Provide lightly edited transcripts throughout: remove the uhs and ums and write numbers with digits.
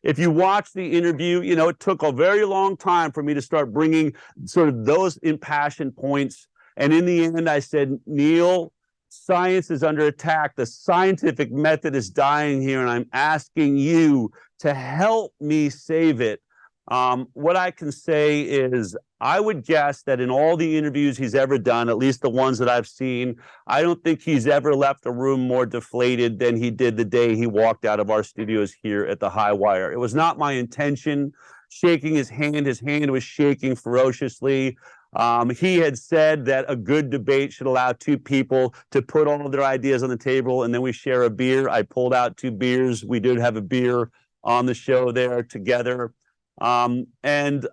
if you watch the interview, you know, it took a very long time for me to start bringing sort of those impassioned points. And in the end, I said, Neil, science is under attack. The scientific method is dying here, and I'm asking you to help me save it. What I can say is I would guess that in all the interviews he's ever done, at least the ones that I've seen, I don't think he's ever left a room more deflated than he did the day he walked out of our studios here at the Highwire. It was not my intention shaking his hand. His hand was shaking ferociously. He had said that a good debate should allow two people to put all of their ideas on the table and then we share a beer. I pulled out 2 beers. We did have a beer on the show there together. And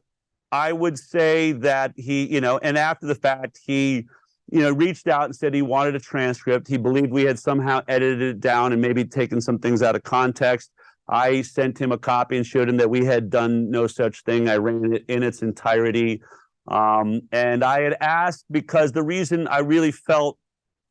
I would say that he, you know, and after the fact, he, you know, reached out and said he wanted a transcript. He believed we had somehow edited it down and maybe taken some things out of context. I sent him a copy and showed him that we had done no such thing. I ran it in its entirety. And I had asked because the reason I really felt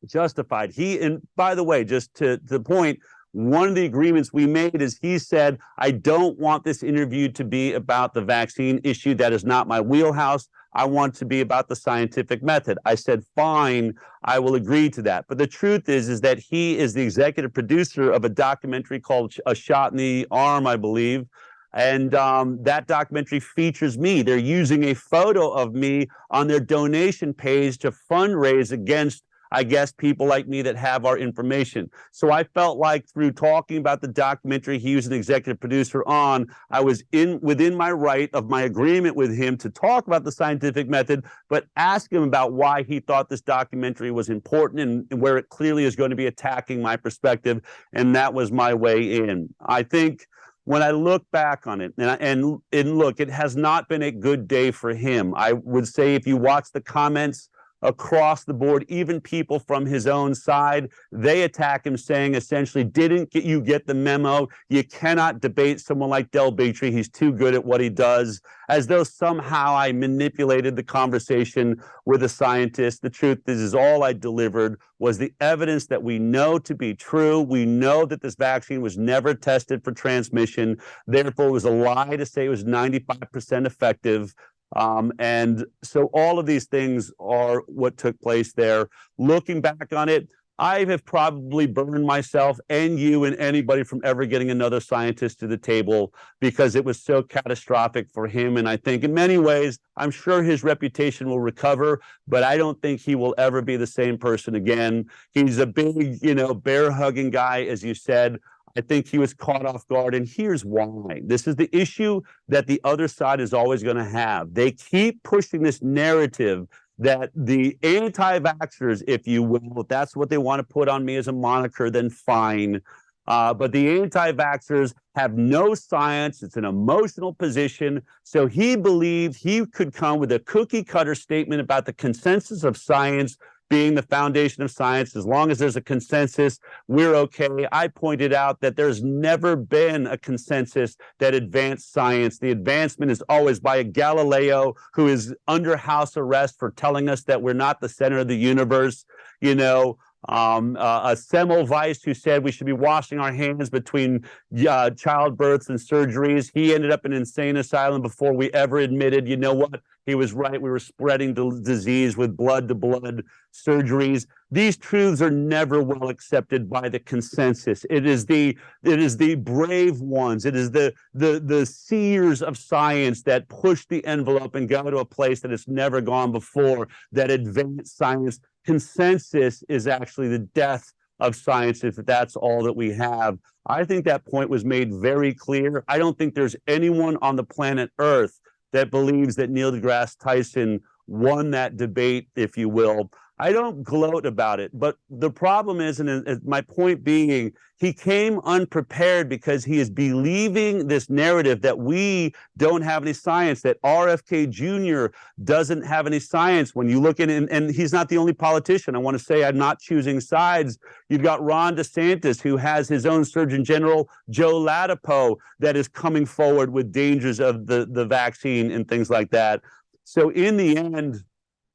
justified, and by the way, just to the point, one of the agreements we made is he said, I don't want this interview to be about the vaccine issue. That is not my wheelhouse. I want it to be about the scientific method. I said, fine, I will agree to that. But the truth is that he is the executive producer of a documentary called A Shot in the Arm, I believe. And that documentary features me. They're using a photo of me on their donation page to fundraise against, I guess, people like me that have our information. So I felt like through talking about the documentary he was an executive producer on, I was within my right of my agreement with him to talk about the scientific method, but ask him about why he thought this documentary was important and where it clearly is going to be attacking my perspective. And that was my way in. I think when I look back on it, and look, it has not been a good day for him. I would say if you watch the comments across the board, even people from his own side, they attack him saying essentially, didn't you get the memo? You cannot debate someone like Bigtree. He's too good at what he does, as though somehow I manipulated the conversation with a scientist. The truth is all I delivered was the evidence that we know to be true. We know that this vaccine was never tested for transmission. Therefore, it was a lie to say it was 95% effective. And so all of these things are what took place there. Looking back on it, I have probably burned myself and you and anybody from ever getting another scientist to the table because it was so catastrophic for him. And I think in many ways, I'm sure his reputation will recover, but I don't think he will ever be the same person again. He's a big, you know, bear-hugging guy, as you said. I think he was caught off guard, and here's why. This is the issue that the other side is always going to have. They keep pushing this narrative that the anti-vaxxers, if you will, if that's what they want to put on me as a moniker, then fine. But the anti-vaxxers have no science. It's an emotional position. So he believed he could come with a cookie-cutter statement about the consensus of science being the foundation of science. As long as there's a consensus, we're okay. I pointed out that there's never been a consensus that advanced science. The advancement is always by a Galileo who is under house arrest for telling us that we're not the center of the universe. You know, a Semmelweis who said we should be washing our hands between childbirths and surgeries. He ended up in an insane asylum before we ever admitted, you know what, he was right. We were spreading disease with blood-to-blood surgeries. These truths are never well accepted by the consensus. It is the brave ones. It is the seers of science that push the envelope and go to a place that it's never gone before, that advance science. Consensus is actually the death of science if that's all that we have. I think that point was made very clear. I don't think there's anyone on the planet Earth that believes that Neil deGrasse Tyson won that debate, if you will. I don't gloat about it, but the problem is, and my point being, he came unprepared because he is believing this narrative that we don't have any science, that RFK Jr. doesn't have any science. When you look at it, and he's not the only politician. I want to say I'm not choosing sides. You've got Ron DeSantis, who has his own Surgeon General, Joe Ladapo, that is coming forward with dangers of the vaccine and things like that. So in the end,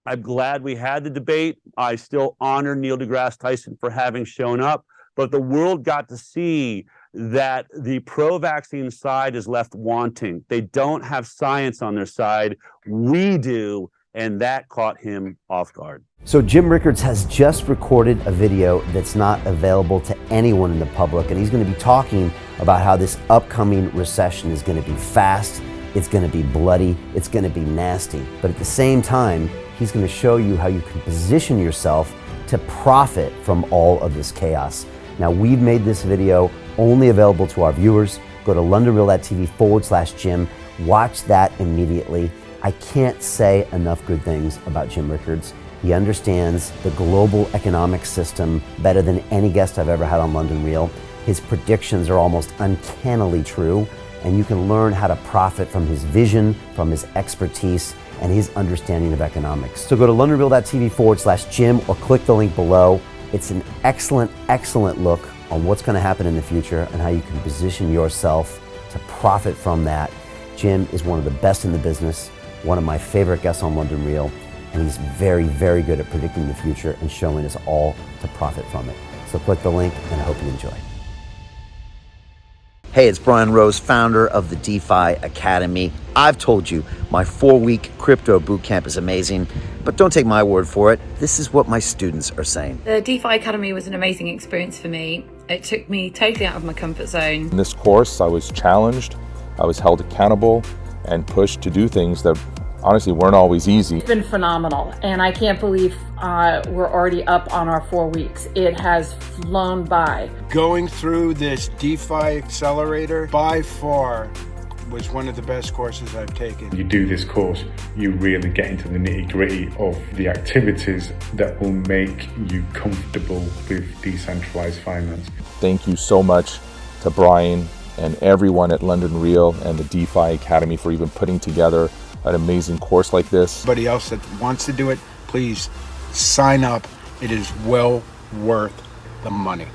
I'm glad we had the debate. I still honor Neil deGrasse Tyson for having shown up, but the world got to see that the pro-vaccine side is left wanting. They don't have science on their side. We do, and that caught him off guard. So Jim Rickards has just recorded a video that's not available to anyone in the public, and he's going to be talking about how this upcoming recession is going to be fast, it's going to be bloody, it's going to be nasty. But at the same time, he's going to show you how you can position yourself to profit from all of this chaos. Now, we've made this video only available to our viewers. Go to londonreal.tv/Jim. Watch that immediately. I can't say enough good things about Jim Rickards. He understands the global economic system better than any guest I've ever had on London Real. His predictions are almost uncannily true, and you can learn how to profit from his vision, from his expertise, and his understanding of economics. So go to londonreal.tv/Jim or click the link below. It's an excellent, excellent look on what's going to happen in the future and how you can position yourself to profit from that. Jim is one of the best in the business, one of my favorite guests on London Real, and he's very, very good at predicting the future and showing us all to profit from it. So click the link, and I hope you enjoy. Hey, it's Brian Rose, founder of the DeFi Academy. I've told you my 4-week crypto bootcamp is amazing, but don't take my word for it. This is what my students are saying. The DeFi Academy was an amazing experience for me. It took me totally out of my comfort zone. In this course, I was challenged, I was held accountable, and pushed to do things that honestly weren't always easy. It's been phenomenal, and I can't believe we're already up on our 4 weeks. It has flown by. Going through this DeFi accelerator by far was one of the best courses I've taken. You do this course, you really get into the nitty-gritty of the activities that will make you comfortable with decentralized finance. Thank you so much to Brian and everyone at London Real and the DeFi Academy for even putting together an amazing course like this. Anybody else that wants to do it, please sign up. It is well worth the money.